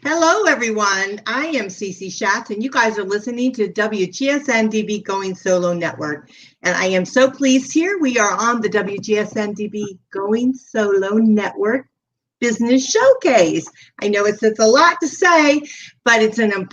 Hello, everyone. I am Cece Schatz, and you guys are listening to WGSN-DB Going Solo Network. And I am so pleased here. We are on the WGSN-DB Going Solo Network Business Showcase. I know it's a lot to say, but it's a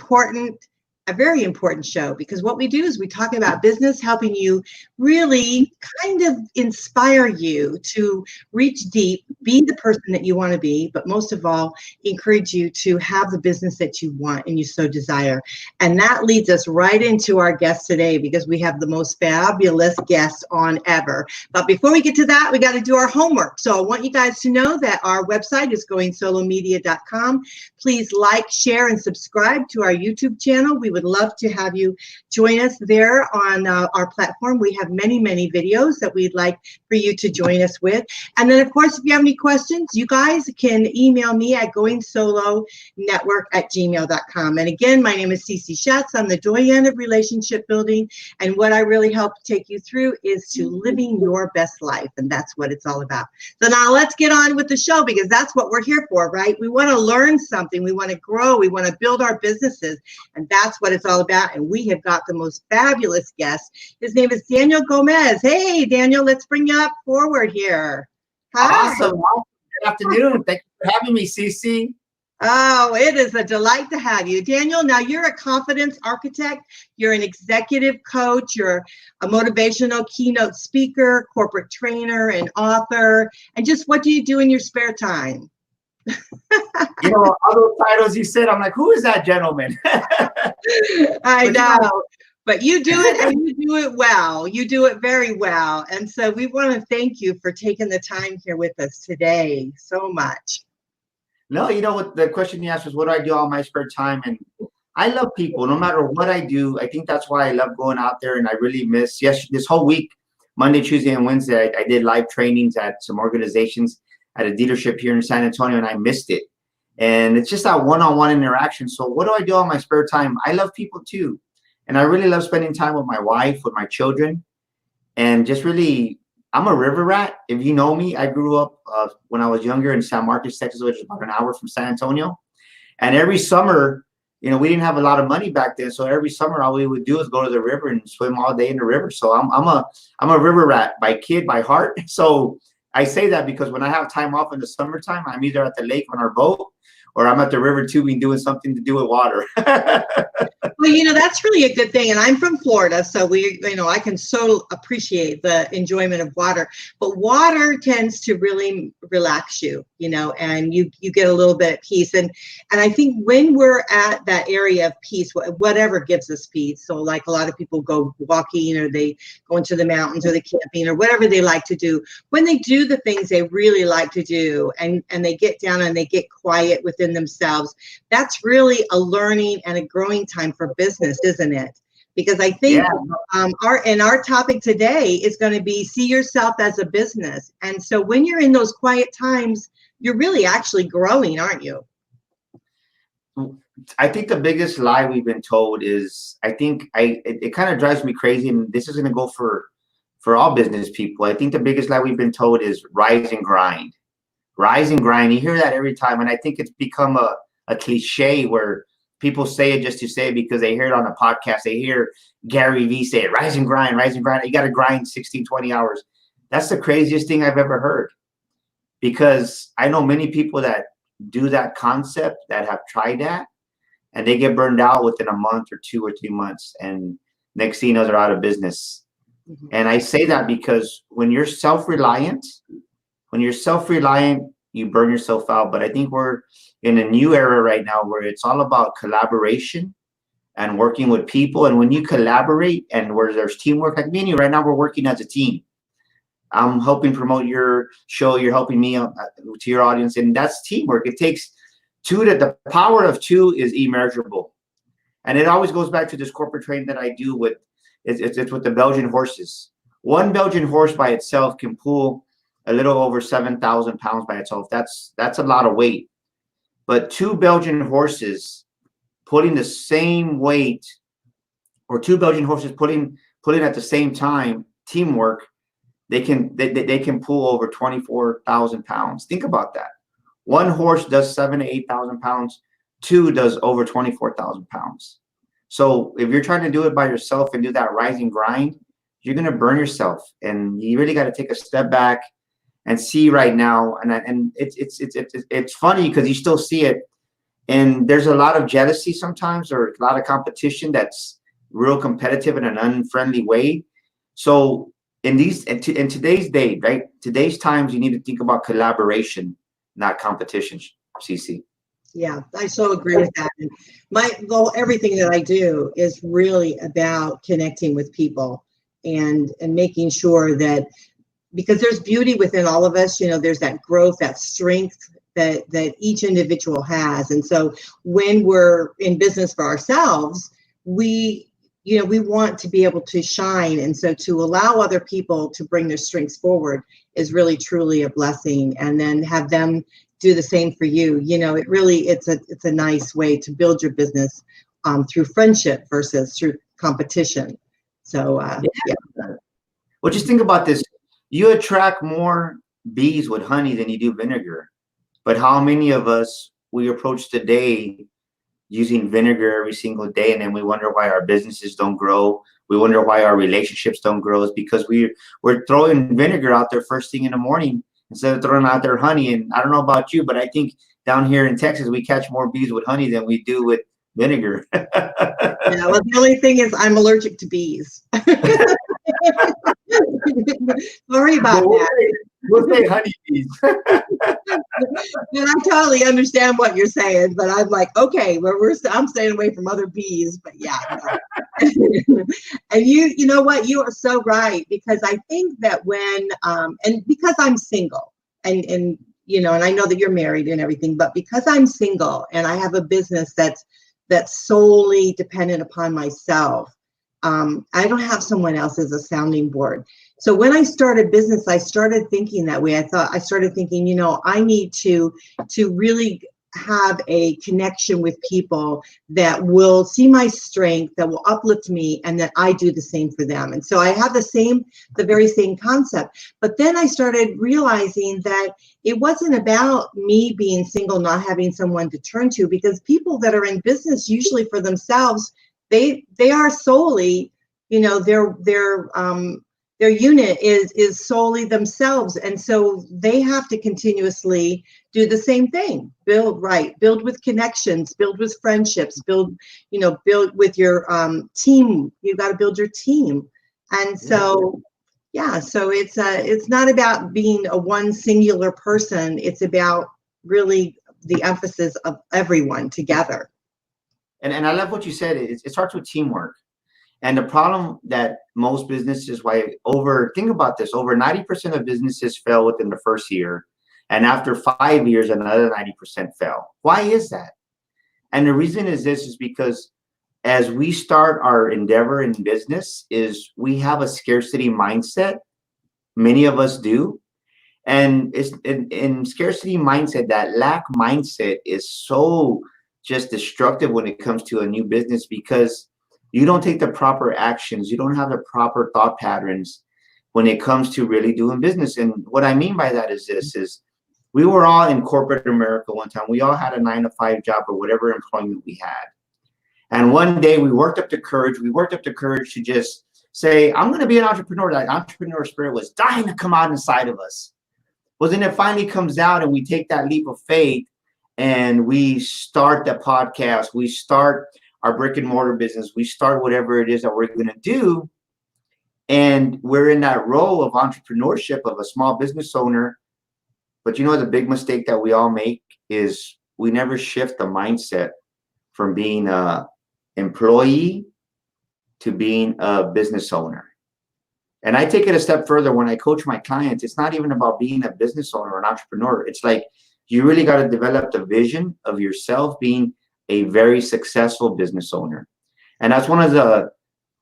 very important show, because what we do is we talk about business, helping you really kind of inspire you to reach deep, be the person that you want to be, but most of all, encourage you to have the business that you want and you so desire. And that leads us right into our guest today, because we have the most fabulous guest on ever. But before we get to that, we got to do our homework. So I want you guys to know that our website is goingsolomedia.com. Please like, share, and subscribe to our YouTube channel. We would love to have you join us there on our platform. We have many, many videos that we'd like for you to join us with. And then, of course, if you have any questions, you guys can email me at goingsolonetwork@gmail.com. And again, my name is Cece Schatz. I'm the doyen of relationship building. And what I really help take you through is to living your best life. And that's what it's all about. So now let's get on with the show, because that's what we're here for, right? We want to learn something. We want to grow. We want to build our businesses. And that's what it's all about. And we have got the most fabulous guest. His name is Daniel Gomez. Hey, Daniel, let's bring you up forward here. Hi. Awesome. Good afternoon. Thank you for having me, Cece. Oh, it is a delight to have you. Daniel, now you're a confidence architect. You're an executive coach. You're a motivational keynote speaker, corporate trainer, and author. And just what do you do in your spare time? All those titles you said, I'm like, who is that gentleman? I know. But you do it, and you do it well. You do it very well. And so we want to thank you for taking the time here with us today so much. No, you know what the question you asked was, what do I do all my spare time? And I love people no matter what I do. I think that's why I love going out there, and I really miss, this whole week, Monday, Tuesday, and Wednesday, I did live trainings at some organizations at a dealership here in San Antonio, and I missed it. And it's just that one-on-one interaction. So what do I do on my spare time? I love people too. And I really love spending time with my wife, with my children, and just really, I'm a river rat. If you know me, I grew up when I was younger in San Marcos, Texas, which is about an hour from San Antonio. And every summer, we didn't have a lot of money back then. So every summer, all we would do is go to the river and swim all day in the river. So I'm a river rat by kid, by heart. So I say that because when I have time off in the summertime, I'm either at the lake on our boat, or I'm at the river tubing doing something to do with water. Well, that's really a good thing. And I'm from Florida, so I can so appreciate the enjoyment of water. But water tends to really relax you, and you get a little bit of peace. And I think when we're at that area of peace, whatever gives us peace. So like a lot of people go walking, or they go into the mountains, or they camping, or whatever they like to do. When they do the things they really like to do, and they get down and they get quiet within themselves, that's really a learning and a growing time for business, isn't it? Because I think our topic today is going to be see yourself as a business. And so when you're in those quiet times, you're really actually growing, aren't you? I think the biggest lie we've been told is, it kind of drives me crazy, and this is going to go for all business people. I think the biggest lie we've been told is rise and grind. Rise and grind. You hear that every time, and I think it's become a cliche where people say it just to say it because they hear it on a podcast. They hear Gary Vee say it, rise and grind, rise and grind. You got to grind 16, 20 hours. That's the craziest thing I've ever heard, because I know many people that do that concept, that have tried that, and they get burned out within a month or 2 or 3 months. And next thing you know, they're out of business. Mm-hmm. And I say that because when you're self-reliant, you burn yourself out. But I think we're in a new era right now where it's all about collaboration and working with people. And when you collaborate and where there's teamwork, like me and you right now, we're working as a team. I'm helping promote your show. You're helping me to your audience. And that's teamwork. It takes two. The power of two is immeasurable. And it always goes back to this corporate training that I do with, it's with the Belgian horses. One Belgian horse by itself can pull a little over 7,000 pounds by itself. That's a lot of weight. But two Belgian horses putting the same weight, or two Belgian horses putting at the same time, teamwork, they can pull over 24,000 pounds. Think about that. One horse does 7,000 to 8,000 pounds. two does over 24,000 pounds. So if you're trying to do it by yourself and do that rise and grind, you're going to burn yourself. And you really got to take a step back and see right now. And it's funny because you still see it. And there's a lot of jealousy sometimes, or a lot of competition that's real competitive in an unfriendly way. So in today's day, right? Today's times, you need to think about collaboration, not competition, CC. Yeah, I so agree with that. And everything that I do is really about connecting with people and making sure that, because there's beauty within all of us, there's that growth, that strength that each individual has. And so when we're in business for ourselves, we want to be able to shine. And so to allow other people to bring their strengths forward is really, truly a blessing. And then have them do the same for you. It's a nice way to build your business through friendship versus through competition. So, yeah. Well, just think about this. You attract more bees with honey than you do vinegar. But how many of us, we approach the day using vinegar every single day, and then we wonder why our businesses don't grow. We wonder why our relationships don't grow. It's because we're throwing vinegar out there first thing in the morning instead of throwing out their honey. And I don't know about you, but I think down here in Texas, we catch more bees with honey than we do with vinegar. Yeah, well, the only thing is I'm allergic to bees. Sorry about that. We'll say honeybees. And I totally understand what you're saying, but I'm like, okay, I'm staying away from other bees, but yeah. No. And you know what? You are so right, because I think that when, and because I'm single and and I know that you're married and everything, but because I'm single and I have a business that's solely dependent upon myself, I don't have someone else as a sounding board. So when I started business, I started thinking that way. I started thinking, I need to really have a connection with people that will see my strength, that will uplift me, and that I do the same for them. And so I have the very same concept. But then I started realizing that it wasn't about me being single, not having someone to turn to, because people that are in business, usually for themselves, they are solely, their unit is solely themselves. And so they have to continuously do the same thing, build with connections, build with friendships, build with your team. You got to build your team. And so, so it's not about being a one singular person. It's about really the emphasis of everyone together. And I love what you said. It starts with teamwork. And the problem that most businesses, think about this, over 90% of businesses fail within the first year. And after 5 years, another 90% fail. Why is that? And the reason is because as we start our endeavor in business, is we have a scarcity mindset. Many of us do. And it's in scarcity mindset, that lack mindset is so just destructive when it comes to a new business, because you don't take the proper actions. You don't have the proper thought patterns when it comes to really doing business. And what I mean by that is we were all in corporate America one time. We all had a 9-to-5 job or whatever employment we had. And one day we worked up the courage. We worked up the courage to just say, I'm going to be an entrepreneur. That entrepreneur spirit was dying to come out inside of us. Well, then it finally comes out and we take that leap of faith and we start the podcast. We start our brick and mortar business. We start whatever it is that we're going to do. And we're in that role of entrepreneurship, of a small business owner. But the big mistake that we all make is we never shift the mindset from being an employee to being a business owner. And I take it a step further. When I coach my clients, it's not even about being a business owner or an entrepreneur. It's like you really got to develop the vision of yourself being a very successful business owner. And that's one of the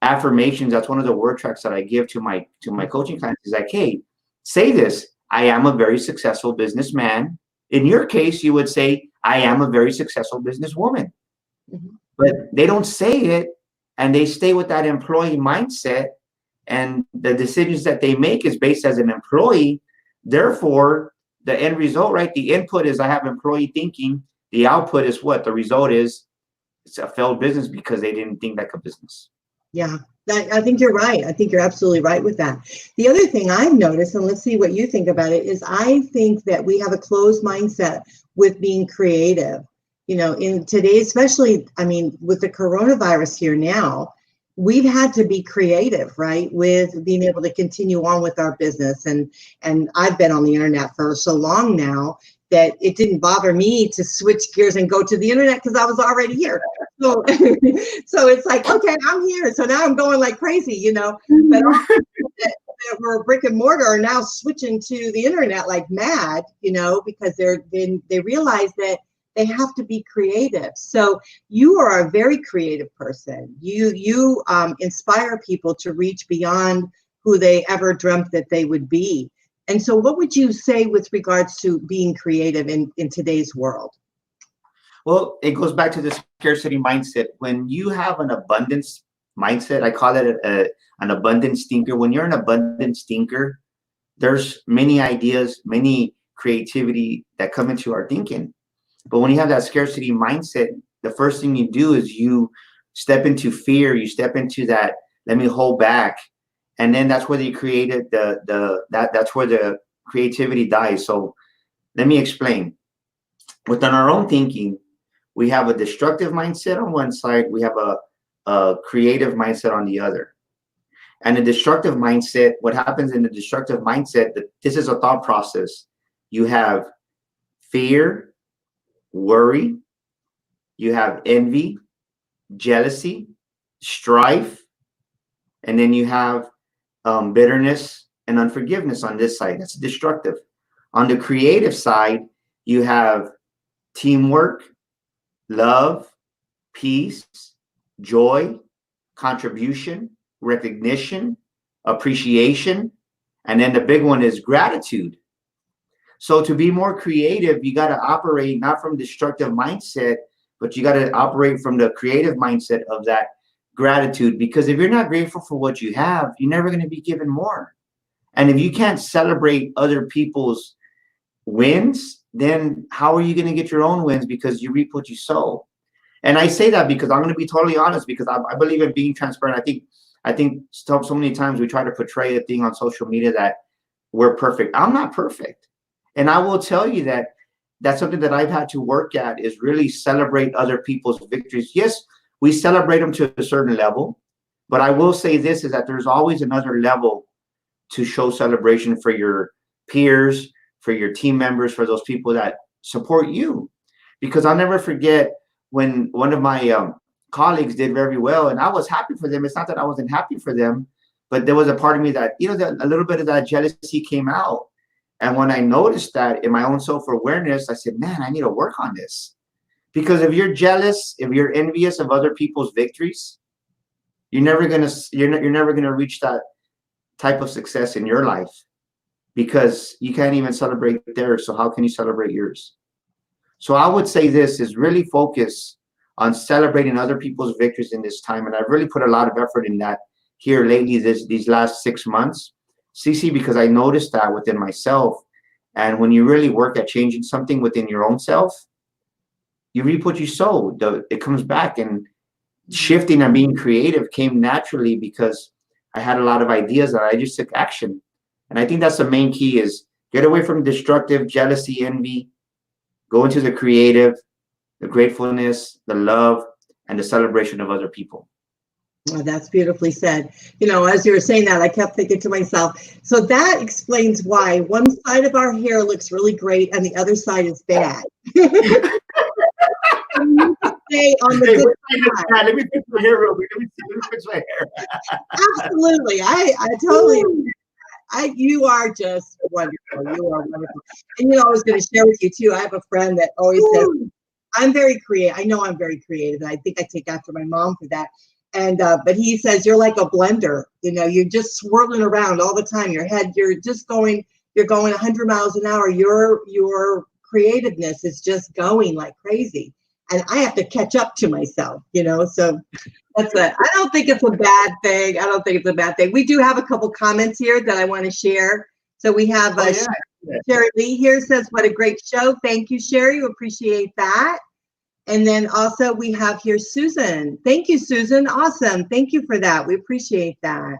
affirmations. That's one of the word tracks that I give to my coaching clients is like, hey, say this: I am a very successful businessman. In your case, you would say, I am a very successful businesswoman. Mm-hmm. But they don't say it, and they stay with that employee mindset, and the decisions that they make is based as an employee. Therefore, the end result, right? The input is I have employee thinking. The output is what? The result is it's a failed business because they didn't think like a business. Yeah, I think you're right. I think you're absolutely right with that. The other thing I've noticed, and let's see what you think about it, is I think that we have a closed mindset with being creative. You know, in today, especially, I mean, with the coronavirus here now, we've had to be creative, right, with being able to continue on with our business. And I've been on the internet for so long now that it didn't bother me to switch gears and go to the internet because I was already here. So, so it's like, okay, I'm here. So now I'm going like crazy, you know. But all that were brick and mortar are now switching to the internet like mad, you know, because they realize that they have to be creative. So you are a very creative person. You inspire people to reach beyond who they ever dreamt that they would be. And so what would you say with regards to being creative in today's world? Well, it goes back to the scarcity mindset. When you have an abundance mindset, I call it an abundance thinker. When you're an abundance thinker, there's many ideas, many creativity that come into our thinking. But when you have that scarcity mindset, the first thing you do is you step into fear. You step into that, let me hold back. And then that's where the creative, that's where the creativity dies. So let me explain. Within our own thinking, we have a destructive mindset on one side, we have a creative mindset on the other. And the destructive mindset, what happens in the destructive mindset, this is a thought process. You have fear, worry, you have envy, jealousy, strife, and then you have bitterness and unforgiveness on this side. That's destructive. On the creative side, you have teamwork, love, peace, joy, contribution, recognition, appreciation, and then the big one is gratitude. So to be more creative, you got to operate not from destructive mindset, but you got to operate from the creative mindset of that gratitude. Because if you're not grateful for what you have, you're never going to be given more. And if you can't celebrate other people's wins, then how are you going to get your own wins? Because you reap what you sow. And I say that because I'm going to be totally honest, because I believe in being transparent. I think so many times we try to portray a thing on social media that we're perfect. I'm not perfect. And I will tell you that that's something that I've had to work at, is really celebrate other people's victories. Yes, we celebrate them to a certain level, but I will say this, is that there's always another level to show celebration for your peers, for your team members, for those people that support you. Because I'll never forget when one of my colleagues did very well, and I was happy for them. It's not that I wasn't happy for them, but there was a part of me that, that a little bit of that jealousy came out. And when I noticed that in my own self-awareness, I said, man, I need to work on this. Because if you're jealous, if you're envious of other people's victories, you're never gonna reach that type of success in your life, because you can't even celebrate theirs. So how can you celebrate yours? So I would say this is really focus on celebrating other people's victories in this time. And I've really put a lot of effort in that here lately, these last 6 months, CC, because I noticed that within myself. And when you really work at changing something within your own self, you reap what you sow. It comes back. And shifting and being creative came naturally because I had a lot of ideas that I just took action. And I think that's the main key, is get away from destructive jealousy, envy, go into the creative, the gratefulness, the love, and the celebration of other people. Oh, that's beautifully said. You know, as you were saying that, I kept thinking to myself, so that explains why one side of our hair looks really great and the other side is bad. Stay on the good side. Let me fix my hair real quick. Let me fix my hair. Absolutely. I totally agree. You are just wonderful. You are wonderful. And you know, I was going to share with you too. I have a friend that always says, I'm very creative. I know I'm very creative, and I think I take after my mom for that. And but he says, you're like a blender. You know, you're just swirling around all the time. Your head, you're going 100 miles an hour. Your creativeness is just going like crazy. And I have to catch up to myself, you know, so that's it. I don't think it's a bad thing. I don't think it's a bad thing. We do have a couple comments here that I want to share. So we have Sherry Lee here says, what a great show. Thank you, Sherry. We appreciate that. And then also we have here Susan. Thank you, Susan. Awesome. Thank you for that. We appreciate that.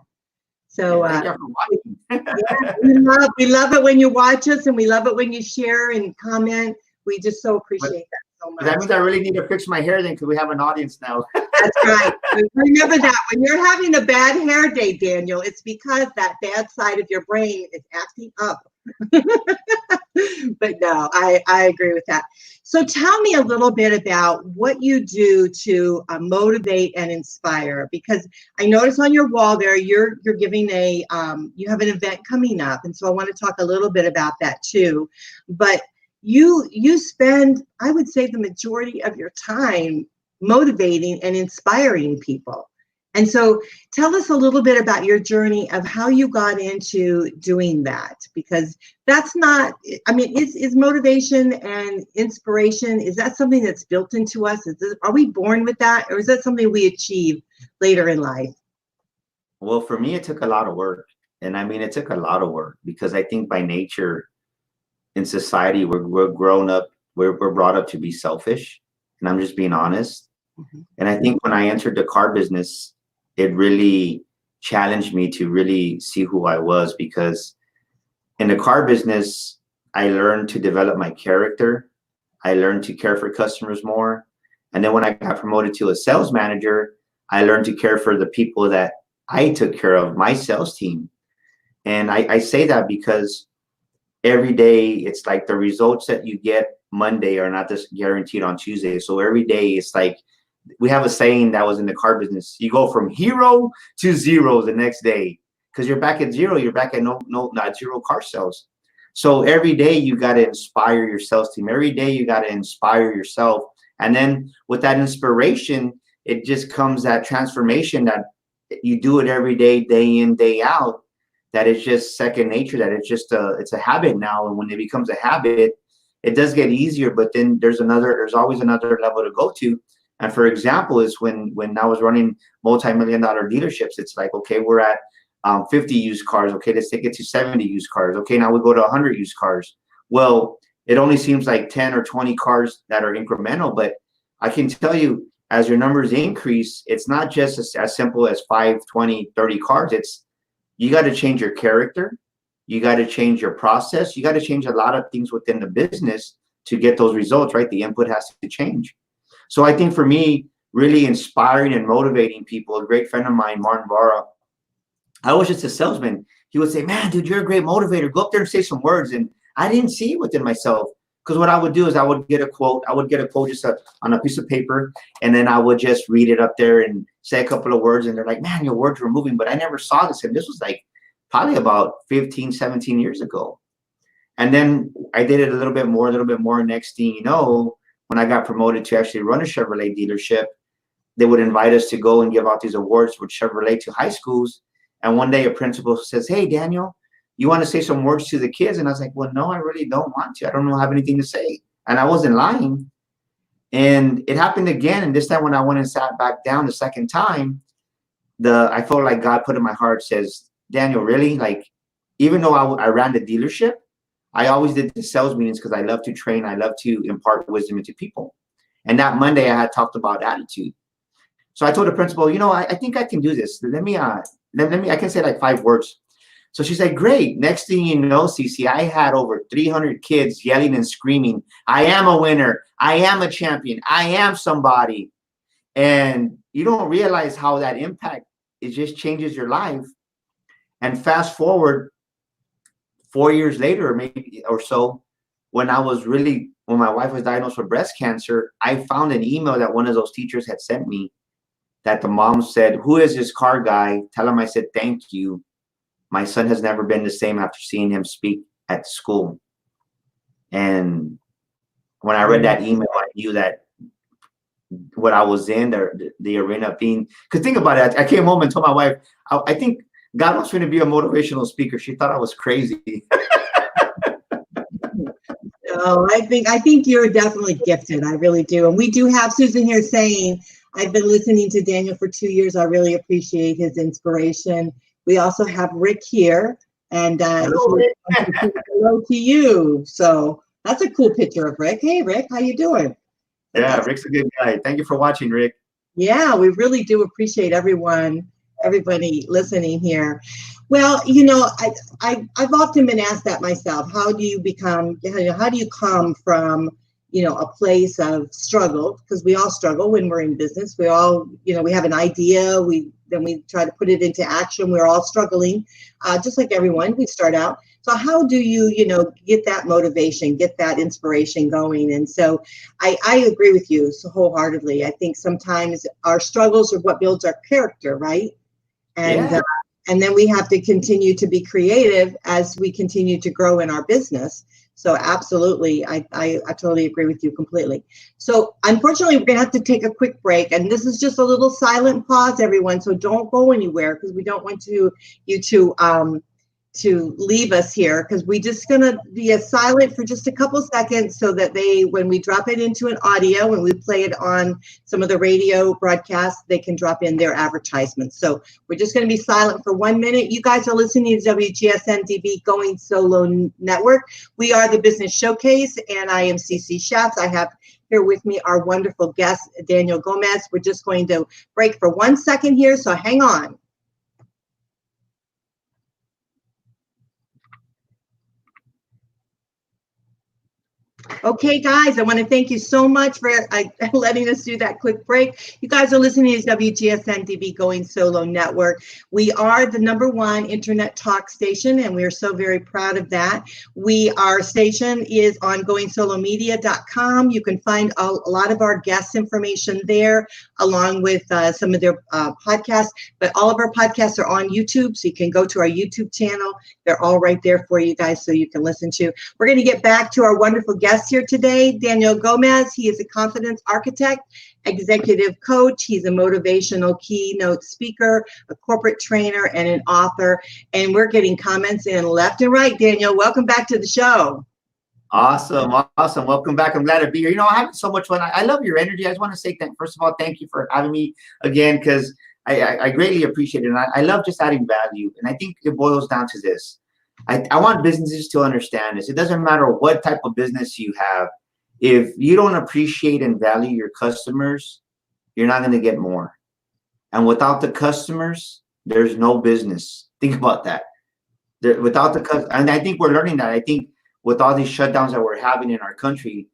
So Thank you for watching. yeah, we love it when you watch us, and we love it when you share and comment. We just so appreciate that so much. That means I really need to fix my hair then, because we have an audience now. That's right. Remember that when you're having a bad hair day, Daniel, it's because that bad side of your brain is acting up. But no, I agree with that. So tell me a little bit about what you do to motivate and inspire, because I noticed on your wall there you're giving a you have an event coming up, and so I want to talk a little bit about that too. But you spend, I would say, the majority of your time motivating and inspiring people. And so tell us a little bit about your journey of how you got into doing that, because that's not, I mean, is motivation and inspiration, is that something that's built into us? Are we born with that, or is that something we achieve later in life? Well, for me, it took a lot of work. And I mean, it took a lot of work because I think by nature in society, we're grown up, we're brought up to be selfish. And I'm just being honest. Mm-hmm. And I think when I entered the car business, it really challenged me to really see who I was, because in the car business, I learned to develop my character. I learned to care for customers more. And then when I got promoted to a sales manager, I learned to care for the people that I took care of, my sales team. And I say that because every day it's like the results that you get Monday are not just guaranteed on Tuesday. So every day it's like, we have a saying that was in the car business: you go from hero to zero the next day, because you're back at zero. You're back at not zero car sales. So every day you got to inspire your sales team. Every day you got to inspire yourself. And then with that inspiration, it just comes that transformation that you do it every day, day in, day out, that it's just second nature, that it's a habit now. And when it becomes a habit, it does get easier, but then there's always another level to go to. And for example, is when I was running multi-million-dollar dealerships, it's like, okay, we're at 50 used cars. Okay, let's take it to 70 used cars. Okay, now we go to 100 used cars. Well, it only seems like 10 or 20 cars that are incremental, but I can tell you, as your numbers increase, it's not just as simple as 5, 20, 30 cars. It's, you got to change your character. You got to change your process. You got to change a lot of things within the business to get those results, right? The input has to change. So I think for me, really inspiring and motivating people, a great friend of mine, Martin Vara, I was just a salesman. He would say, man, dude, you're a great motivator. Go up there and say some words. And I didn't see it within myself, because what I would do is I would get a quote. I would get a quote just on a piece of paper, and then I would just read it up there and say a couple of words. And they're like, man, your words were moving. But I never saw this. And this was like probably about 15, 17 years ago. And then I did it a little bit more. Next thing you know, when I got promoted to actually run a Chevrolet dealership, they would invite us to go and give out these awards with Chevrolet to high schools. And one day a principal says, hey, Daniel, you want to say some words to the kids? And I was like, well, no, I really don't want to. I don't have anything to say. And I wasn't lying. And it happened again. And this time when I went and sat back down the second time, I felt like God put in my heart, says, Daniel, really? Like, even though I ran the dealership, I always did the sales meetings because I love to train. I love to impart wisdom into people. And that Monday I had talked about attitude. So I told the principal, I think I can do this. Let me, I can say like 5 words. So she said, great. Next thing you know, Cece, I had over 300 kids yelling and screaming, I am a winner. I am a champion. I am somebody. And you don't realize how that impact, it just changes your life. And fast forward 4 years later, or maybe or so, when my wife was diagnosed with breast cancer, I found an email that one of those teachers had sent me, that the mom said, who is this car guy? Tell him I said, thank you. My son has never been the same after seeing him speak at school. And when I read that email, I knew that what I was in, the arena of being, because think about it, I came home and told my wife, I think God wants me to be a motivational speaker. She thought I was crazy. No, I think you're definitely gifted. I really do. And we do have Susan here saying, I've been listening to Daniel for 2 years. I really appreciate his inspiration. We also have Rick here, And Hello, Rick. hello to you. So that's a cool picture of Rick. Hey, Rick, how you doing? Yeah, Rick's a good guy. Thank you for watching, Rick. Yeah, we really do appreciate everybody listening here. Well, you know, I've often been asked that myself. How do you become, how do you come from, a place of struggle? Because we all struggle when we're in business. We all, we have an idea. Then we try to put it into action. We're all struggling, just like everyone. We start out. So how do you, get that motivation, get that inspiration going? And so I agree with you so wholeheartedly. I think sometimes our struggles are what builds our character, right? And Yeah. and then we have to continue to be creative as we continue to grow in our business. So absolutely, I totally agree with you completely. So unfortunately, we're gonna have to take a quick break, and this is just a little silent pause, everyone. So don't go anywhere because we don't want you to leave us here, because we're just going to be silent for just a couple seconds so that when we drop it into an audio, when we play it on some of the radio broadcasts, they can drop in their advertisements. So we're just going to be silent for 1 minute. You guys are listening to WGSN-DB Going Solo Network. We are the Business Showcase, and I am CC Schatz. I have here with me our wonderful guest, Daniel Gomez. We're just going to break for 1 second here, so hang on. Okay, guys, I want to thank you so much for letting us do that quick break. You guys are listening to WGSN-DB Going Solo Network. We are the #1 internet talk station, and we are so very proud of that. Our station is on goingsolomedia.com. You can find a lot of our guest information there, along with some of their podcasts. But all of our podcasts are on YouTube, so you can go to our YouTube channel. They're all right there for you guys, so you can listen to. We're going to get back to our wonderful guest here today, Daniel Gomez. He is a confidence architect, executive coach. He's a motivational keynote speaker, a corporate trainer, and an author. And we're getting comments in left and right. Daniel, welcome back to the show. Awesome. Welcome back. I'm glad to be here. I'm having so much fun. I love your energy. I just want to say first of all, thank you for having me again, because I greatly appreciate it. And I love just adding value. And I think it boils down to this. I want businesses to understand this. It doesn't matter what type of business you have. If you don't appreciate and value your customers, you're not going to get more. And without the customers, there's no business. Think about that. Without the customers, and I think we're learning that. I think with all these shutdowns that we're having in our country,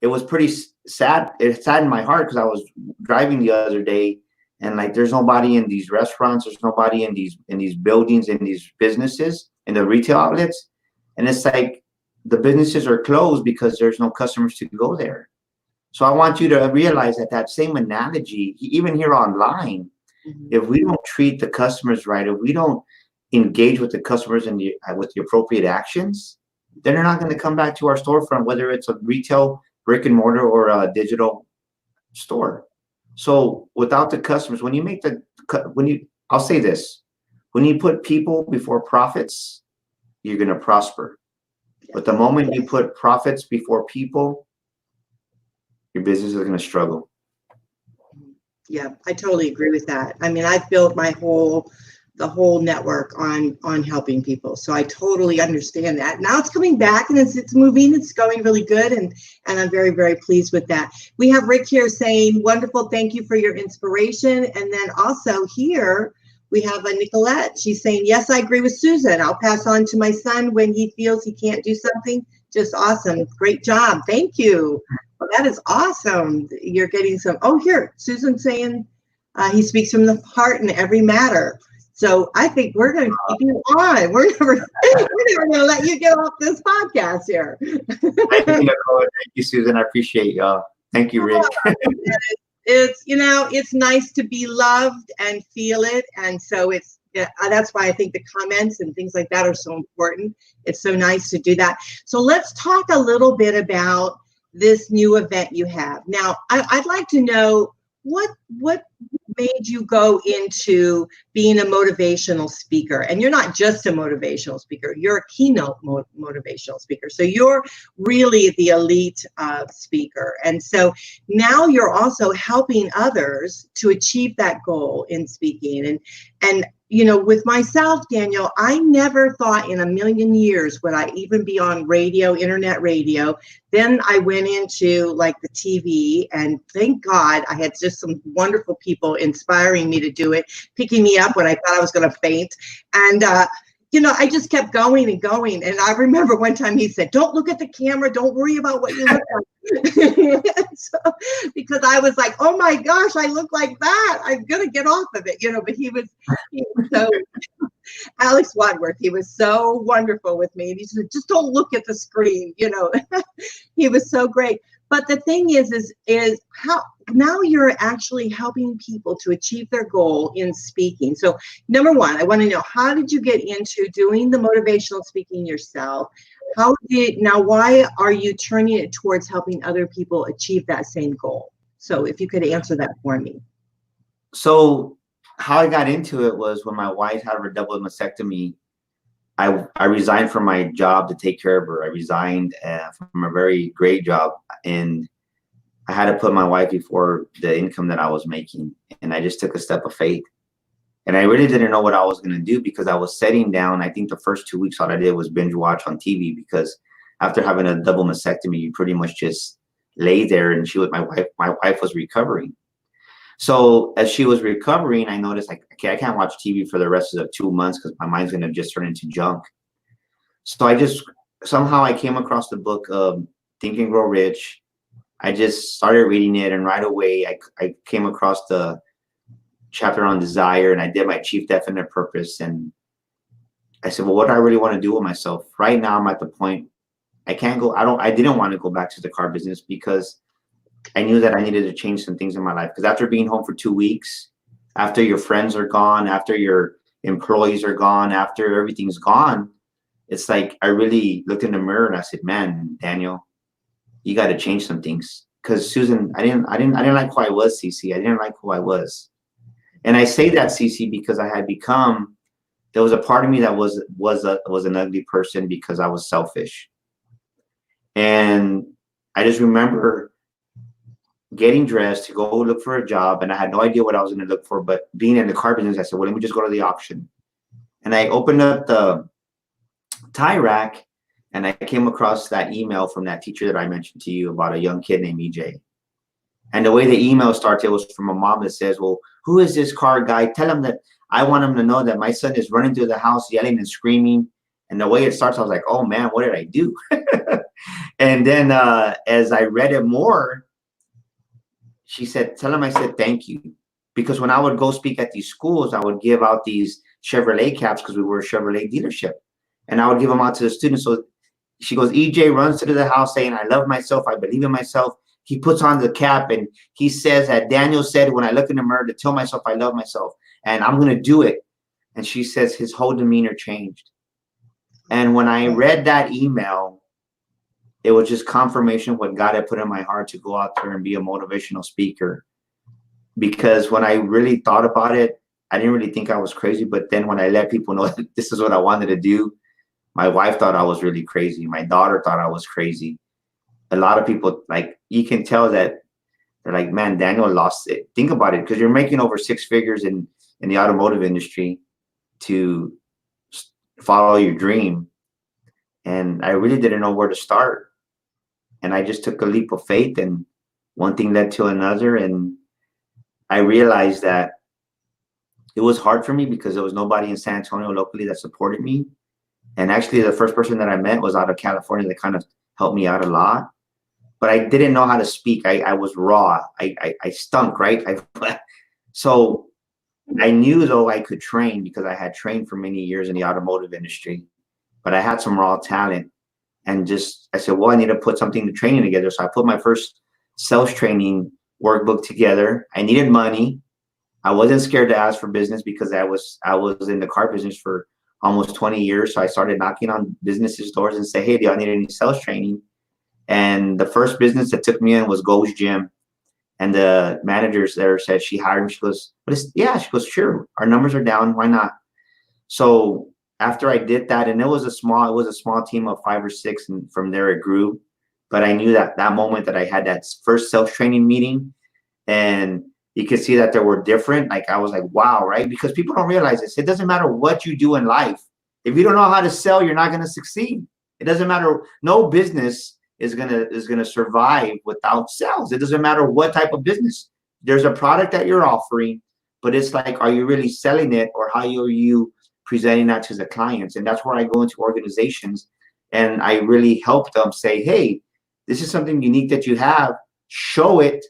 it was pretty sad. It saddened my heart because I was driving the other day, and there's nobody in these restaurants. There's nobody in these buildings, in these businesses, in the retail outlets. And it's like the businesses are closed because there's no customers to go there. So I want you to realize that same analogy, even here online, if we don't treat the customers right, if we don't engage with the customers with the appropriate actions, then they're not going to come back to our storefront, whether it's a retail brick and mortar or a digital store. So without the customers, I'll say this, when you put people before profits, you're going to prosper. But the moment you put profits before people, your business is going to struggle. Yeah, I totally agree with that. I mean, I've built the whole network on helping people. So I totally understand that. Now it's coming back, and it's moving. It's going really good, and I'm very, very pleased with that. We have Rick here saying, wonderful, thank you for your inspiration. And then also here, we have a Nicolette. She's saying, yes, I agree with Susan. I'll pass on to my son when he feels he can't do something. Just awesome. Great job. Thank you. Well, that is awesome. You're getting some. Oh, here, Susan saying he speaks from the heart in every matter. So I think we're going to keep you on. We're never going to let you get off this podcast here. Thank you, Susan. I appreciate y'all. Thank you, Rick. It's nice to be loved and feel it. And so that's why I think the comments and things like that are so important. It's so nice to do that. So let's talk a little bit about this new event you have. Now, I'd like to know what made you go into being a motivational speaker? And you're not just a motivational speaker, you're a keynote motivational speaker. So you're really the elite speaker. And so now you're also helping others to achieve that goal in speaking. And, with myself, Daniel, I never thought in a million years would I even be on radio, internet radio. Then I went into like the TV, and thank God I had just some wonderful people inspiring me to do it, picking me up when I thought I was going to faint. And, I just kept going and going. And I remember one time he said, "Don't look at the camera. Don't worry about what you look like." So, because I was like, "Oh my gosh, I look like that. I'm going to get off of it." But he was so, Alex Wadsworth, he was so wonderful with me. And he said, "Just don't look at the screen." He was so great. But the thing is how now you're actually helping people to achieve their goal in speaking. So number one, I want to know, how did you get into doing the motivational speaking yourself? Why are you turning it towards helping other people achieve that same goal? So if you could answer that for me. So how I got into it was when my wife had her double mastectomy. I resigned from my job to take care of her. I resigned from a very great job, and I had to put my wife before the income that I was making. And I just took a step of faith. And I really didn't know what I was going to do, because I was sitting down. I think the first 2 weeks, all I did was binge watch on TV, because after having a double mastectomy, you pretty much just lay there. And my wife was recovering. So as she was recovering, I noticed, like, okay, I can't watch TV for the rest of the 2 months because my mind's going to just turn into junk. So somehow I came across the book of Think and Grow Rich. I just started reading it, and right away I came across the chapter on desire, and I did my chief definite purpose. And I said, well, what do I really want to do with myself? Right now I'm at the point I didn't want to go back to the car business, because I knew that I needed to change some things in my life. Because after being home for 2 weeks, after your friends are gone, after your employees are gone, after everything's gone, it's like I really looked in the mirror and I said, man, Daniel, you got to change some things. Because Susan, I didn't like who I was, CC. I didn't like who I was. And I say that, CC, because there was a part of me that was an ugly person, because I was selfish. And I just remember getting dressed to go look for a job, and I had no idea what I was going to look for. But being in the car business, I said, well, let me just go to the auction. And I opened up the tie rack, and I came across that email from that teacher that I mentioned to you about a young kid named EJ. And the way the email started was from a mom that says, well, who is this car guy? Tell him that I want him to know that my son is running through the house, yelling and screaming. And the way it starts, I was like, oh man, what did I do? And then as I read it more, she said, tell him I said thank you. Because when I would go speak at these schools, I would give out these Chevrolet caps, because we were a Chevrolet dealership. And I would give them out to the students. So she goes, EJ runs to the house saying, I love myself. I believe in myself. He puts on the cap and he says that Daniel said, when I look in the mirror, to tell myself I love myself, and I'm going to do it. And she says his whole demeanor changed. And when I read that email, it was just confirmation of what God had put in my heart to go out there and be a motivational speaker. Because when I really thought about it, I didn't really think I was crazy. But then when I let people know that this is what I wanted to do, my wife thought I was really crazy. My daughter thought I was crazy. A lot of people, like, you can tell that they're like, man, Daniel lost it. Think about it, because you're making over 6 figures in the automotive industry to follow your dream. And I really didn't know where to start. And I just took a leap of faith, and one thing led to another. And I realized that it was hard for me because there was nobody in San Antonio locally that supported me. And actually, the first person that I met was out of California that kind of helped me out a lot. But I didn't know how to speak. I was raw. I stunk, right? So I knew, though, I could train, because I had trained for many years in the automotive industry. But I had some raw talent. And I said, well, I need to put something to training together. So I put my first sales training workbook together. I needed money. I wasn't scared to ask for business, because I was in the car business for almost 20 years. So I started knocking on businesses' doors and say, hey, do y'all need any sales training? And the first business that took me in was Go's Gym. And the managers there said, she hired me. She goes, she goes, sure, our numbers are down. Why not? So after I did that, and it was a small team of 5 or 6, and from there it grew. But I knew that moment that I had that first self-training meeting, and you could see that they were different. Like I was like, wow, right? Because people don't realize this. It doesn't matter what you do in life. If you don't know how to sell, you're not going to succeed. It doesn't matter. No business is gonna survive without sales. It doesn't matter what type of business. There's a product that you're offering, but it's like, are you really selling it, or how are you presenting that to the clients? And that's where I go into organizations and I really help them say, hey, this is something unique that you have. Show it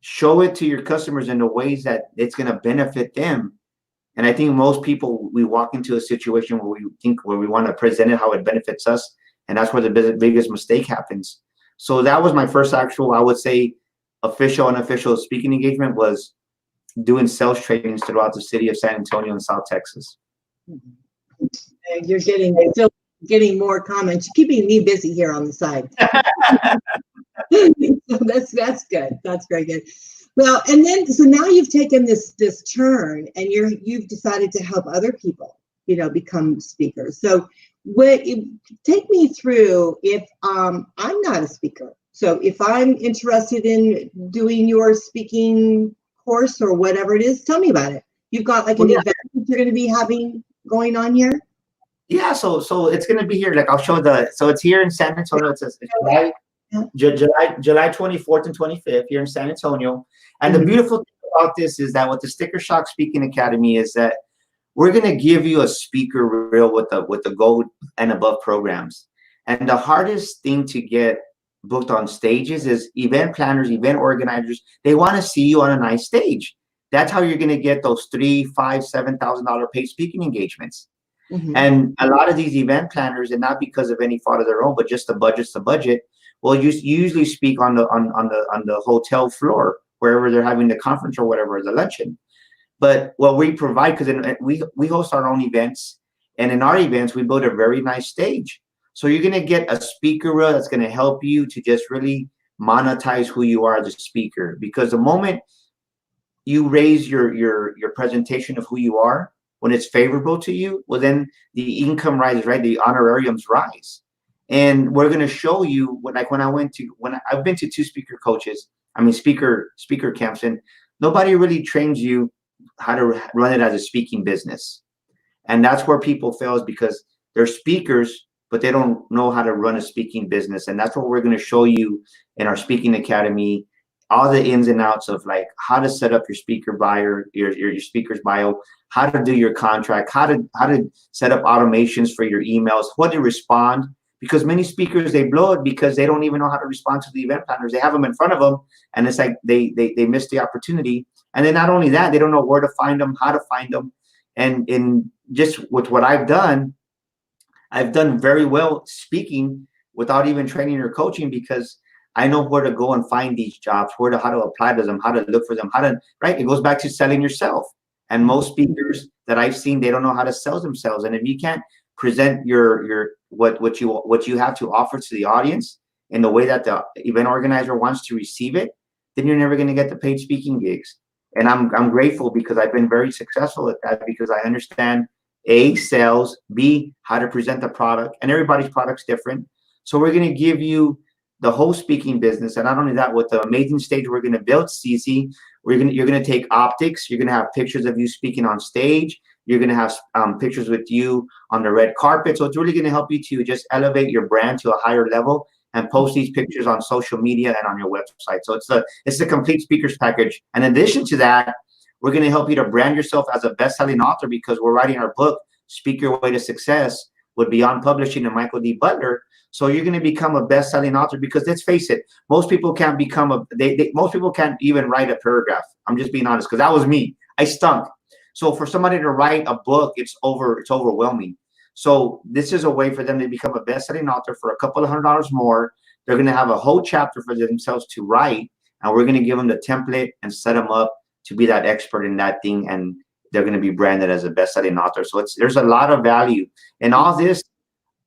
to your customers in the ways that it's going to benefit them. And I think most people, we walk into a situation where we want to present it how it benefits us, and that's where the biggest mistake happens. So that was my first actual, I would say, official, unofficial speaking engagement, was doing sales trainings throughout the city of San Antonio and South Texas. And you're still getting more comments, keeping me busy here on the side. So that's good. That's very good. Well, and then so now you've taken this turn, and you've decided to help other people, become speakers. So take me through, if I'm not a speaker, so if I'm interested in doing your speaking course or whatever it is, tell me about it. You've got like an event that you're going to be having going on here? Yeah, so it's going to be here. Like I'll show so it's here in San Antonio. It's July 24th and 25th here in San Antonio. And the beautiful thing about this is that what the Sticker Shock Speaking Academy is that we're going to give you a speaker reel with the gold and above programs. And the hardest thing to get booked on stages is event planners, event organizers. They want to see you on a nice stage. That's how you're going to get those $3,000, $5,000, $7,000 paid speaking engagements. And a lot of these event planners, and not because of any fault of their own, but just the budget, will usually speak on the hotel floor, wherever they're having the conference or whatever, the luncheon. But what we provide, because we host our own events, and in our events we build a very nice stage. So you're going to get a speaker reel that's going to help you to just really monetize who you are as a speaker. Because the moment you raise your presentation of who you are, when it's favorable to you, well, then the income rises, right? The honorariums rise. And we're going to show you, like when I've been to two speaker camps, and nobody really trains you how to run it as a speaking business. And that's where people fail, is because they're speakers, but they don't know how to run a speaking business. And that's what we're going to show you in our speaking academy, all the ins and outs of like how to set up your speaker bio, your speaker's bio, how to do your contract, how to set up automations for your emails, what to respond. Because many speakers, they blow it because they don't even know how to respond to the event planners. They have them in front of them, and it's like they miss the opportunity. And then not only that, they don't know where to find them, how to find them. And in just with what I've done very well speaking without even training or coaching, because I know where to go and find these jobs, how to apply to them, how to look for them, right? It goes back to selling yourself. And most speakers that I've seen, they don't know how to sell themselves. And if you can't present what you have to offer to the audience in the way that the event organizer wants to receive it, then you're never going to get the paid speaking gigs. And I'm grateful, because I've been very successful at that, because I understand A, sales, B, how to present the product, and everybody's product's different. So we're going to give you the whole speaking business. And not only that, with the amazing stage we're going to build, Cece, you're going to take optics. You're going to have pictures of you speaking on stage. You're going to have pictures with you on the red carpet. So it's really going to help you to just elevate your brand to a higher level and post these pictures on social media and on your website. So it's the complete speakers package. And in addition to that, we're going to help you to brand yourself as a best-selling author, because we're writing our book, Speak Your Way to Success, with Beyond Publishing and Michael D. Butler. So you're going to become a best-selling author, because let's face it, most people can't become most people can't even write a paragraph. I'm just being honest, because that was me. I stunk. So for somebody to write a book, it's overwhelming. So this is a way for them to become a best-selling author for a couple of $100 more. They're going to have a whole chapter for themselves to write, and we're going to give them the template and set them up to be that expert in that thing, and they're going to be branded as a best-selling author. So there's a lot of value in all this.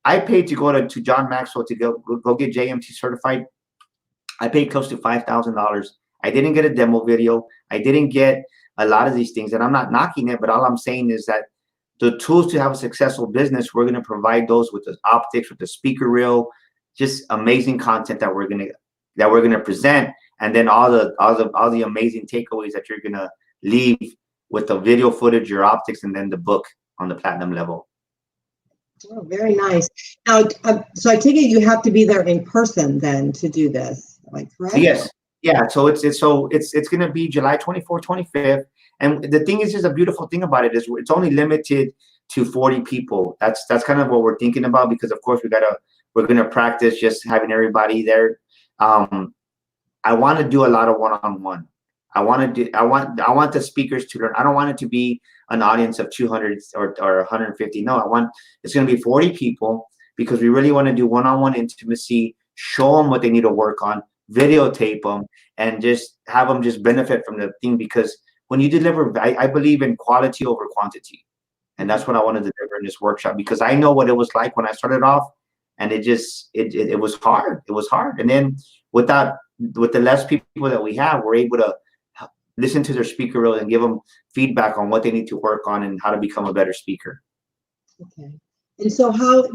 I paid to go to John Maxwell to go get JMT certified. I paid close to $5,000. I didn't get a demo video. I didn't get a lot of these things, and I'm not knocking it, but all I'm saying is that the tools to have a successful business, we're going to provide those with the optics, with the speaker reel, just amazing content that we're going to that we're going to present, and then all the amazing takeaways that you're going to leave with the video footage, your optics, and then the book on the platinum level. Oh, very nice. Now, so I take it you have to be there in person then to do this, like, correct? Yes. Yeah. So it's going to be July 24th, 25th. And the thing is a beautiful thing about it is it's only limited to 40 people. That's kind of what we're thinking about, because of course we're going to practice just having everybody there. I want to do a lot of one-on-one. I want the speakers to learn. I don't want it to be an audience of 200 or 150. No, it's going to be 40 people, because we really want to do one-on-one intimacy, show them what they need to work on, videotape them, and just have them just benefit from the thing. Because when you deliver, I believe in quality over quantity. And that's what I want to deliver in this workshop, because I know what it was like when I started off, and it was hard. It was hard. And then with the less people that we have, we're able to listen to their speaker reel and give them feedback on what they need to work on and how to become a better speaker. Okay. And so how,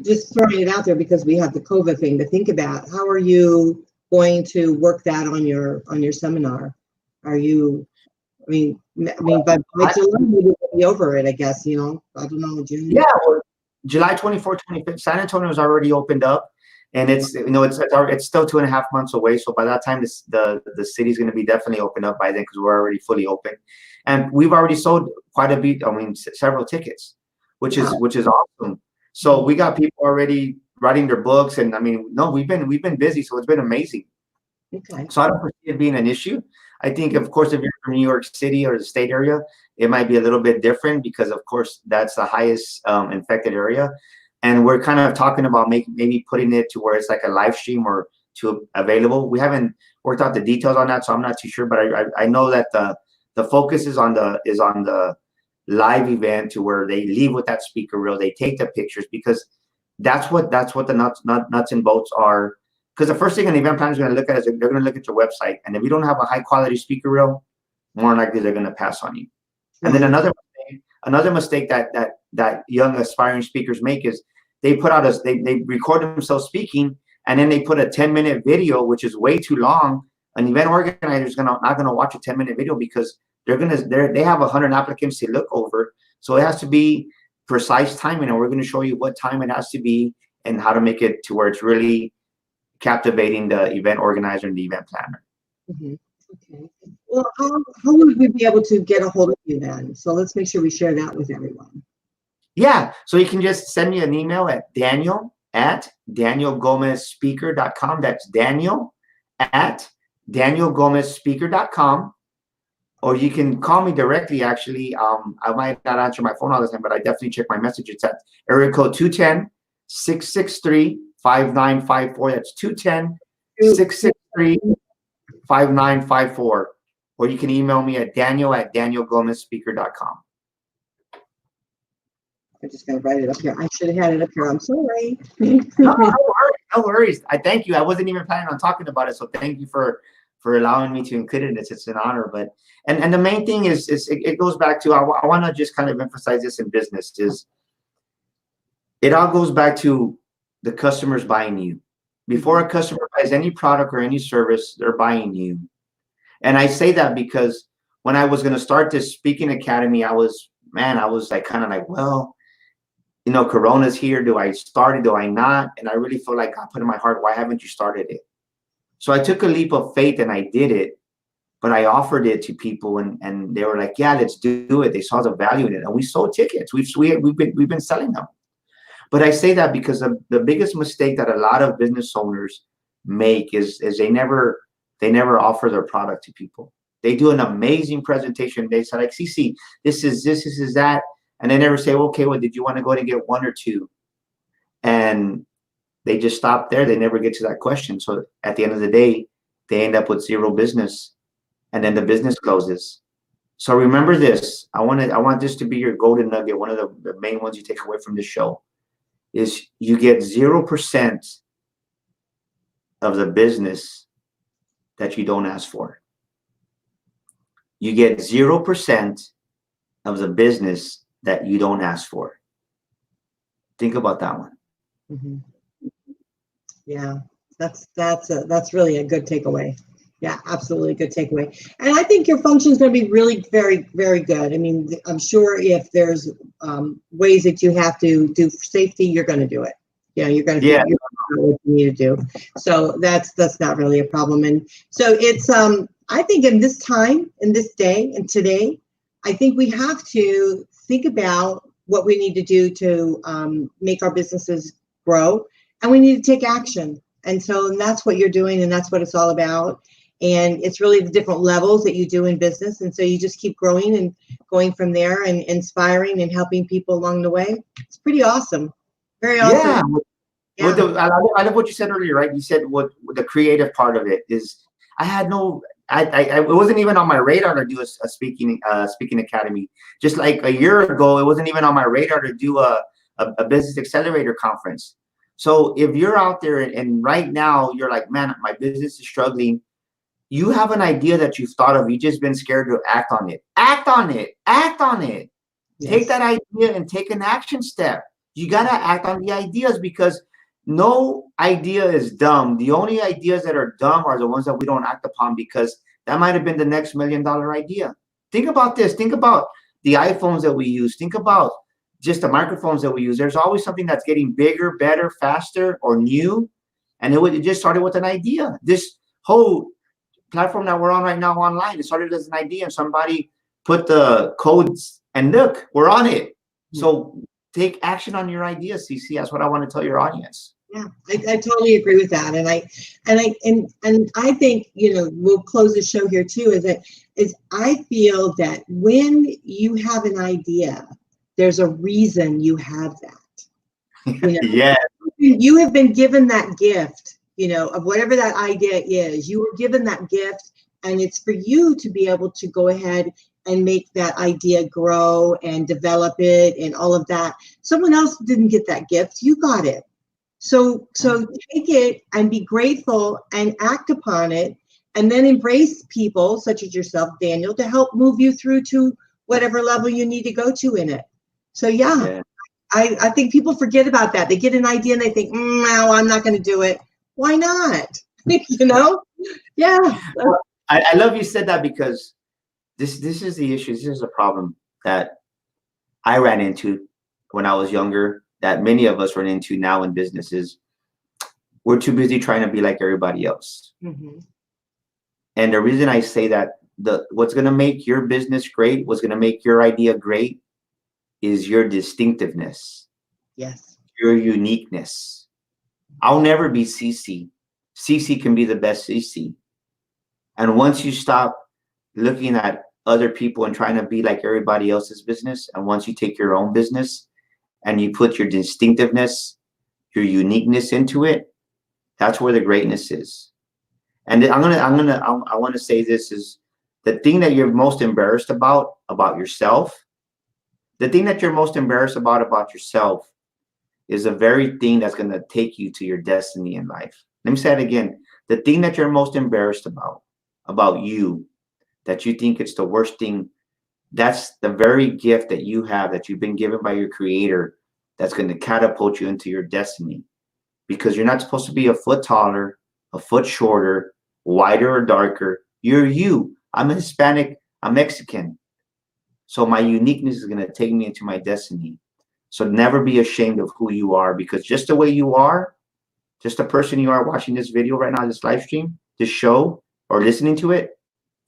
just throwing it out there, because we have the COVID thing to think about, how are you going to work that on your seminar? Are you, but by July, maybe we'll be over it, I guess, I don't know, June. Yeah, well, July 24th, 25th, San Antonio is already opened up, and it's still 2.5 months away. So by that time, the city's going to be definitely opened up by then, because we're already fully open, and we've already sold quite a bit. Several tickets, which is awesome. So we got people already writing their books, and we've been busy, so it's been amazing. Okay. So I don't foresee it being an issue. I think, of course, if you're from New York City or the state area, it might be a little bit different, because, of course, that's the highest infected area. And we're kind of talking about maybe putting it to where it's like a live stream or to available. We haven't worked out the details on that, so I'm not too sure. But I know that the focus is on the live event, to where they leave with that speaker reel, they take the pictures, because that's what the nuts and bolts are. Because the first thing an event planner is going to look at is they're going to look at your website, and if you don't have a high quality speaker reel, more likely they're going to pass on you. And then another mistake that young aspiring speakers make is they record themselves speaking, and then they put a 10-minute video, which is way too long. An event organizer is not going to watch a 10-minute video, because they have 100 applicants to look over. So it has to be precise timing, and we're going to show you what time it has to be and how to make it to where it's really captivating the event organizer and the event planner. Mm-hmm. Okay. Well, how would we be able to get a hold of you then? So let's make sure we share that with everyone. Yeah. So you can just send me an email at daniel@danielgomezspeaker.com. That's daniel@danielgomezspeaker.com. Or you can call me directly. Actually, I might not answer my phone all the time, but I definitely check my message. It's at area code 210-663-5954. That's 210-663-5954. Or you can email me at daniel@danielgomezspeaker.com. I'm just going to write it up here. I should have had it up here. I'm sorry. No worries. I thank you. I wasn't even planning on talking about it, so thank you for allowing me to include it. It's an honor. But and the main thing is it goes back to, I want to just kind of emphasize this in business, is it all goes back to the customers buying you. Before a customer buys any product or any service, they're buying you. And I say that because when I was going to start this speaking academy, I was like, well, Corona's here. Do I start it? Do I not? And I really feel like God put in my heart, why haven't you started it? So I took a leap of faith and I did it, but I offered it to people, and they were like, yeah, let's do it. They saw the value in it, and we sold tickets. We've been selling them. But I say that because the biggest mistake that a lot of business owners make is they never offer their product to people. They do an amazing presentation. They say, like, CC, this is that. And they never say, okay, well, did you want to go and get one or two? And they just stop there. They never get to that question. So at the end of the day, they end up with zero business, and then the business closes. So remember this. I want this to be your golden nugget. One of the main ones you take away from this show is you get 0% of the business that you don't ask for. You get 0% of the business that you don't ask for. Think about that one. Mm-hmm. Yeah. That's really a good takeaway. Yeah, absolutely good takeaway. And I think your function is going to be really very, very good. I mean, I'm sure if there's ways that you have to do for safety, you're going to do it. You know, you're going to Yeah. figure out what you need to do. So that's not really a problem. And so it's I think in this time, in this day, and today, I think we have to think about what we need to do to make our businesses grow, and we need to take action. And so that's what you're doing, and that's what it's all about. And it's really the different levels that you do in business. And so you just keep growing and going from there and inspiring and helping people along the way. It's pretty awesome. Very Yeah. awesome. Well, Yeah. I love what you said earlier, right? You said what the creative part of it is. I had no, it wasn't even on my radar to do a speaking academy. Just like a year ago, it wasn't even on my radar to do a business accelerator conference. So if you're out there and right now you're like, man, my business is struggling, you have an idea that you've thought of, you just been scared to act on it. Act on it. Act on it. Yes. Take that idea and take an action step. You got to act on the ideas because no idea is dumb. The only ideas that are dumb are the ones that we don't act upon because that might have been the next $1 million idea. Think about this. Think about the iPhones that we use. Think about just the microphones that we use. There's always something that's getting bigger, better, faster, or new. And it just started with an idea. This whole platform that we're on right now online, it started as an idea and somebody put the codes and look, we're on it. So take action on your ideas, CC. That's what I want to tell your audience. Yeah, I totally agree with that. And I think, you know, we'll close the show here too, is I feel that when you have an idea, there's a reason you have that. You know? Yeah. You have been given that gift, you know, of whatever that idea is. You were given that gift, and it's for you to be able to go ahead and make that idea grow and develop it and all of that. Someone else didn't get that gift. You got it. So take it and be grateful and act upon it, and then embrace people such as yourself, Daniel, to help move you through to whatever level you need to go to in it. So yeah. I think people forget about that. They get an idea and they think, no, I'm not going to do it. Why not? You know? Yeah. Well, I love you said that because this is the issue. This is a problem that I ran into when I was younger, that many of us run into now in businesses. We're too busy trying to be like everybody else. Mm-hmm. And the reason I say that, what's going to make your business great, what's going to make your idea great, is your distinctiveness. Yes. Your uniqueness. I'll never be CC. CC can be the best CC. And once you stop looking at other people and trying to be like everybody else's business, and once you take your own business and you put your distinctiveness, your uniqueness into it, that's where the greatness is. And I want to say this is the thing that you're most embarrassed about yourself. The thing that you're most embarrassed about yourself is the very thing that's going to take you to your destiny in life. Let me say it again. The thing that you're most embarrassed about you, that you think it's the worst thing, that's the very gift that you have, that you've been given by your creator, that's going to catapult you into your destiny. Because you're not supposed to be a foot taller, a foot shorter, whiter or darker. You're you. I'm a Hispanic. I'm Mexican. So my uniqueness is going to take me into my destiny. So never be ashamed of who you are, because just the way you are, just the person you are watching this video right now, this live stream, this show, or listening to it,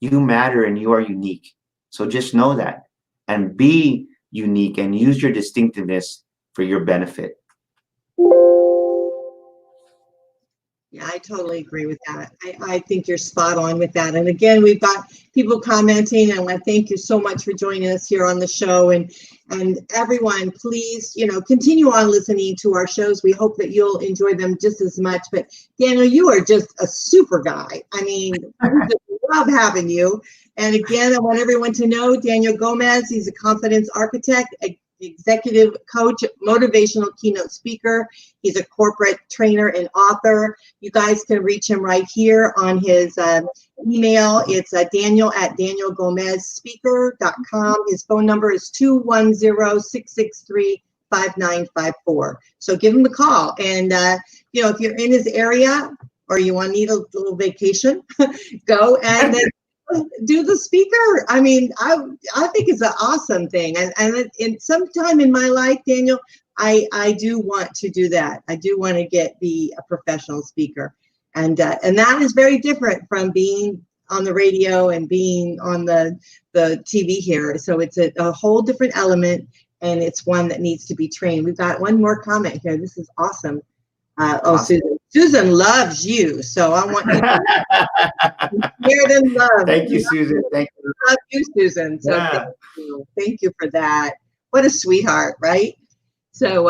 you matter and you are unique. So just know that and be unique and use your distinctiveness for your benefit. Yeah, I totally agree with that. I think you're spot on with that. And again, we've got people commenting, and I thank you so much for joining us here on the show. And everyone, please, you know, continue on listening to our shows. We hope that you'll enjoy them just as much. But Daniel, you are just a super guy. I mean, we just love having you. And again, I want everyone to know Daniel Gomez. He's a confidence architect, executive coach, motivational keynote speaker. He's a corporate trainer and author. You guys can reach him right here on his email. It's daniel@danielgomezspeaker.com. His phone number is 210-663-5954. So give him a call. And, you know, if you're in his area, or you want to need a little vacation, go and then do the speaker. I mean, I think it's an awesome thing. And in sometime in my life, Daniel, I do want to do that. I do want to be a professional speaker. And that is very different from being on the radio and being on the TV here. So it's a whole different element, and it's one that needs to be trained. We've got one more comment here. This is awesome. Awesome. Susan loves you, so I want you to hear them love. Thank you, Susan. Thank you. Love you, Susan. So thank you for that. What a sweetheart, right? So,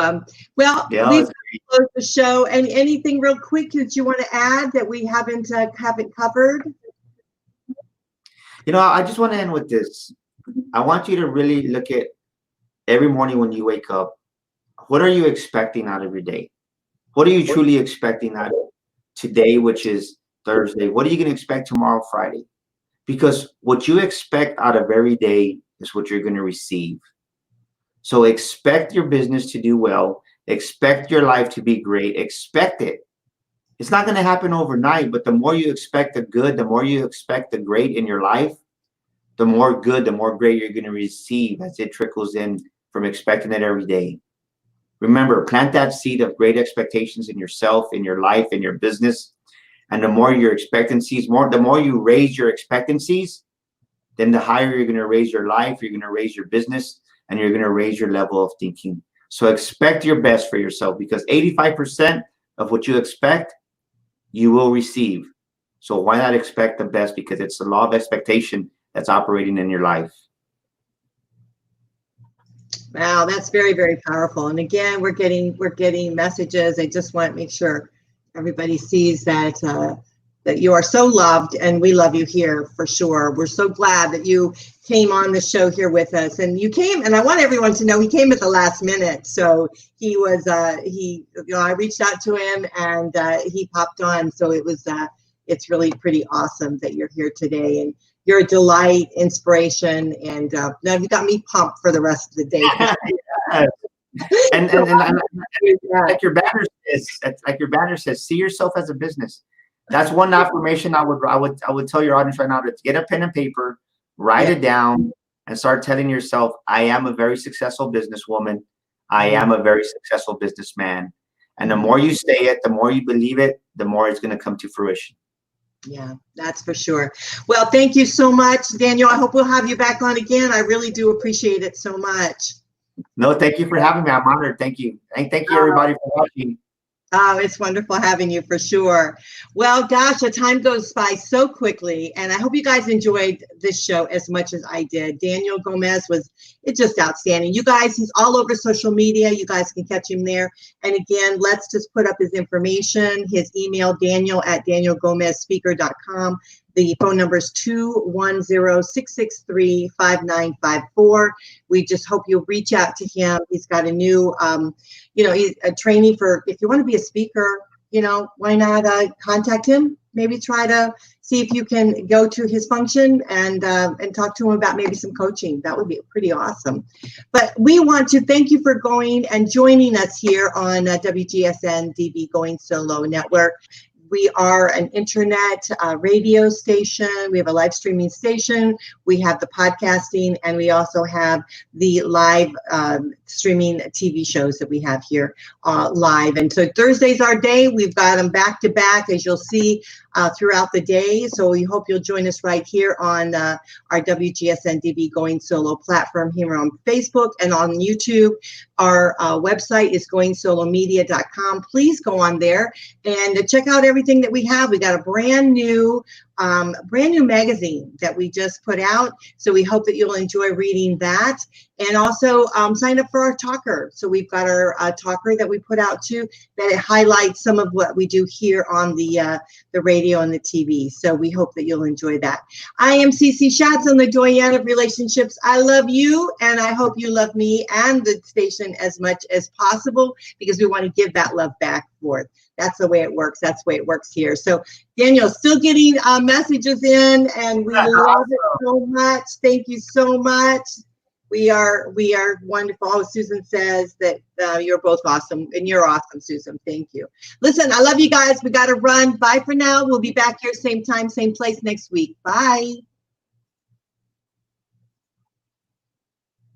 well, we've closed the show. And anything real quick that you want to add that we haven't covered? You know, I just want to end with this. I want you to really look at every morning when you wake up. What are you expecting out of your day? What are you truly expecting out of today, which is Thursday? What are you going to expect tomorrow, Friday? Because what you expect out of every day is what you're going to receive. So expect your business to do well. Expect your life to be great. Expect it. It's not going to happen overnight, but the more you expect the good, the more you expect the great in your life, the more good, the more great you're going to receive as it trickles in from expecting it every day. Remember, plant that seed of great expectations in yourself, in your life, in your business. And the more your expectancies, the more you raise your expectancies, then the higher you're going to raise your life, you're going to raise your business, and you're going to raise your level of thinking. So expect your best for yourself, because 85% of what you expect, you will receive. So why not expect the best? Because it's the law of expectation that's operating in your life. Wow, that's very, very powerful. And again, we're getting messages. I just want to make sure everybody sees that that you are so loved, and we love you here for sure. We're so glad that you came on the show here with us, and you came. And I want everyone to know he came at the last minute. So he was I reached out to him, and he popped on. So it's really pretty awesome that you're here today, and you're a delight, inspiration, and now you got me pumped for the rest of the day. and like your banner says, see yourself as a business. That's one affirmation I would tell your audience right now, to get a pen and paper, write it down, and start telling yourself, I am a very successful businesswoman. I am a very successful businessman. And the more you say it, the more you believe it, the more it's going to come to fruition. Yeah, that's for sure. Well, thank you so much, Daniel. I hope we'll have you back on again. I really do appreciate it so much. No, thank you for having me. I'm honored. Thank you. And thank you, everybody, for watching. Oh, it's wonderful having you for sure. Well, gosh, the time goes by so quickly, and I hope you guys enjoyed this show as much as I did. Daniel Gomez it's just outstanding. You guys, he's all over social media. You guys can catch him there. And again, let's just put up his information, his email, daniel@danielgomezspeaker.com. The phone number is 210-663-5954. We just hope you'll reach out to him. He's got a new, he's a training for, if you want to be a speaker, why not contact him? Maybe try to see if you can go to his function and talk to him about maybe some coaching. That would be pretty awesome. But we want to thank you for going and joining us here on WGSN-DB Going Solo Network. We are an internet radio station. We have a live streaming station. We have the podcasting, and we also have the live streaming TV shows that we have here live. And so Thursday's our day. We've got them back to back, as you'll see throughout the day. So we hope you'll join us right here on our WGSN-DB Going Solo platform here on Facebook and on YouTube. Our website is goingsolomedia.com. Please go on there and check out everything that we have. We got a brand new magazine that we just put out. So we hope that you'll enjoy reading that. And also sign up for our talker. So we've got our talker that we put out too, that it highlights some of what we do here on the radio and the TV. So we hope that you'll enjoy that. I am CC Schatz, on the Doyenne of Relationships. I love you, and I hope you love me and the station as much as possible, because we want to give that love back forth. That's the way it works. That's the way it works here. So Daniel, still getting messages in, and we love it so much. Thank you so much. We are wonderful. Oh, Susan says that you're both awesome, and you're awesome, Susan. Thank you. Listen, I love you guys. We got to run. Bye for now. We'll be back here same time, same place next week. Bye.